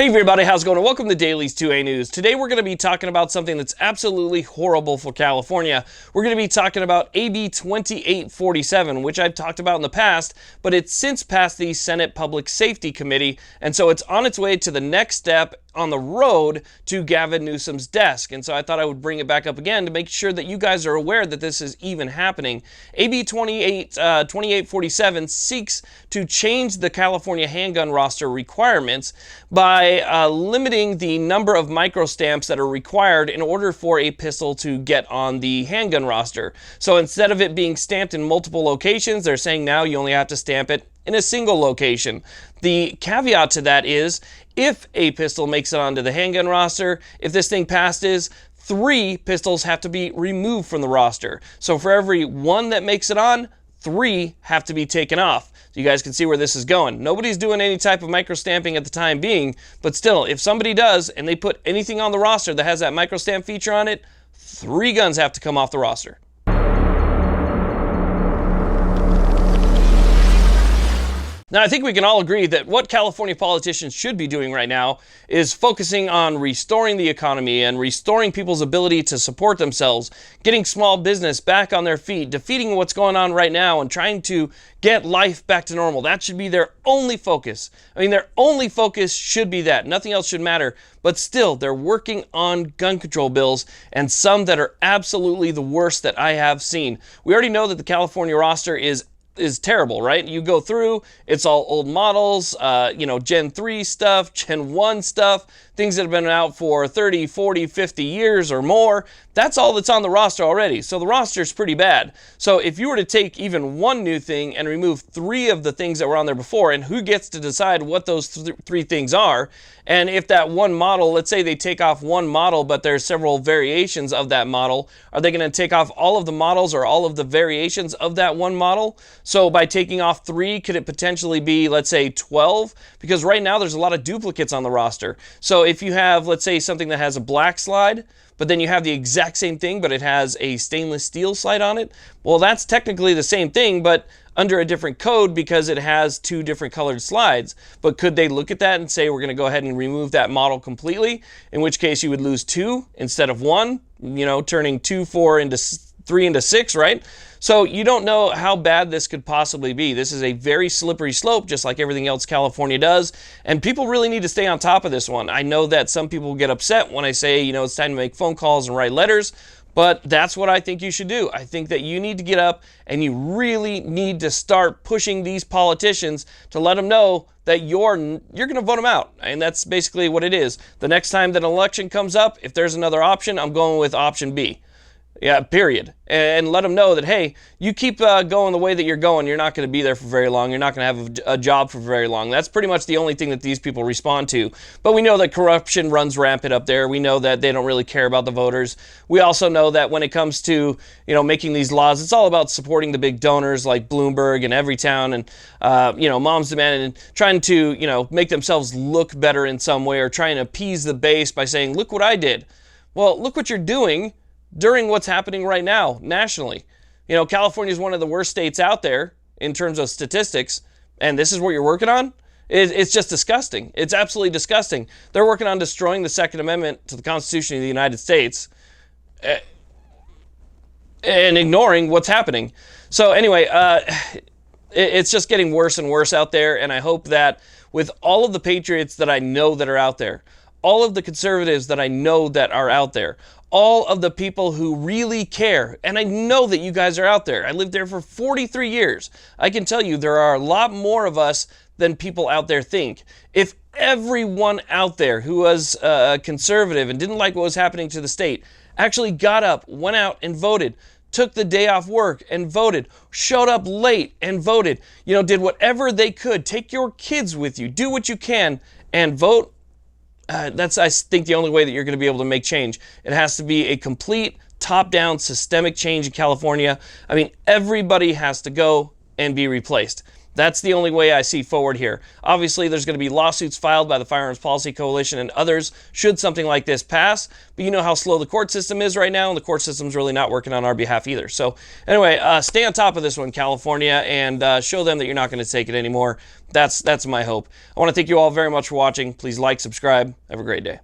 Hey everybody, how's it going? Welcome to Daily's 2A News. Today we're going to be talking about something that's absolutely horrible for California. We're going to be talking about AB 2847, which I've talked about in the past, but it's since passed the Senate Public Safety Committee, and so it's on its way to the next step on the road to Gavin Newsom's desk. And so I thought I would bring it back up again to make sure that you guys are aware that this is even happening. AB 2847 seeks to change the California handgun roster requirements by limiting the number of microstamps that are required in order for a pistol to get on the handgun roster. So instead of it being stamped in multiple locations, they're saying now you only have to stamp it in a single location. The caveat to that is, if a pistol makes it onto the handgun roster, if this thing passes, 3 pistols have to be removed from the roster. So for every 1 that makes it on, 3 have to be taken off. So you guys can see where this is going. Nobody's doing any type of microstamping at the time being, but still, if somebody does and they put anything on the roster that has that microstamp feature on it, 3 guns have to come off the roster. Now, I think we can all agree that what California politicians should be doing right now is focusing on restoring the economy and restoring people's ability to support themselves, getting small business back on their feet, defeating what's going on right now, and trying to get life back to normal. That should be their only focus. I mean, their only focus should be that. Nothing else should matter. But still, they're working on gun control bills, and some that are absolutely the worst that I have seen. We already know that the California roster is terrible, right? You go through, it's all old models, Gen 3 stuff, Gen 1 stuff, things that have been out for 30, 40, 50 years or more. That's all that's on the roster already. So the roster is pretty bad. So if you were to take even one new thing and remove 3 of the things that were on there before, and who gets to decide what those 3 things are, and if that one model, let's say they take off one model, but there's several variations of that model, are they going to take off all of the models or all of the variations of that one model? So by taking off 3, could it potentially be, let's say, 12? Because right now there's a lot of duplicates on the roster. So if you have, let's say, something that has a black slide, but then you have the exact same thing, but it has a stainless steel slide on it, well, that's technically the same thing, but under a different code because it has 2 different colored slides. But could they look at that and say, we're going to go ahead and remove that model completely, in which case you would lose 2 instead of 1, turning 2, 4 into 3 into 6, right? So you don't know how bad this could possibly be. This is a very slippery slope, just like everything else California does, and people really need to stay on top of this one. I know that some people get upset when I say, it's time to make phone calls and write letters, but that's what I think you should do. I think that you need to get up and you really need to start pushing these politicians to let them know that you're going to vote them out. And that's basically what it is. The next time that an election comes up, if there's another option, I'm going with option B. Yeah, period. And let them know that, hey, you keep going the way that you're going, you're not going to be there for very long. You're not going to have a job for very long. That's pretty much the only thing that these people respond to. But we know that corruption runs rampant up there. We know that they don't really care about the voters. We also know that when it comes to, making these laws, it's all about supporting the big donors like Bloomberg and Everytown and, Moms Demand, and trying to, make themselves look better in some way, or trying to appease the base by saying, look what I did. Well, look what you're doing during what's happening right now nationally. California is one of the worst states out there in terms of statistics, and this is what you're working on? It's just disgusting. It's absolutely disgusting. They're working on destroying the Second Amendment to the Constitution of the United States and ignoring what's happening. So anyway, it's just getting worse and worse out there, and I hope that with all of the patriots that I know that are out there, all of the conservatives that I know that are out there, all of the people who really care, and I know that you guys are out there. I lived there for 43 years. I can tell you there are a lot more of us than people out there think. If everyone out there who was conservative and didn't like what was happening to the state actually got up, went out and voted, took the day off work and voted, showed up late and voted, did whatever they could, take your kids with you, do what you can and vote, that's, I think, the only way that you're going to be able to make change. It has to be a complete top-down systemic change in California. I mean, everybody has to go and be replaced. That's the only way I see forward here. Obviously, there's going to be lawsuits filed by the Firearms Policy Coalition and others should something like this pass. But you know how slow the court system is right now, and the court system's really not working on our behalf either. So anyway, stay on top of this one, California, and show them that you're not going to take it anymore. That's my hope. I want to thank you all very much for watching. Please like, subscribe. Have a great day.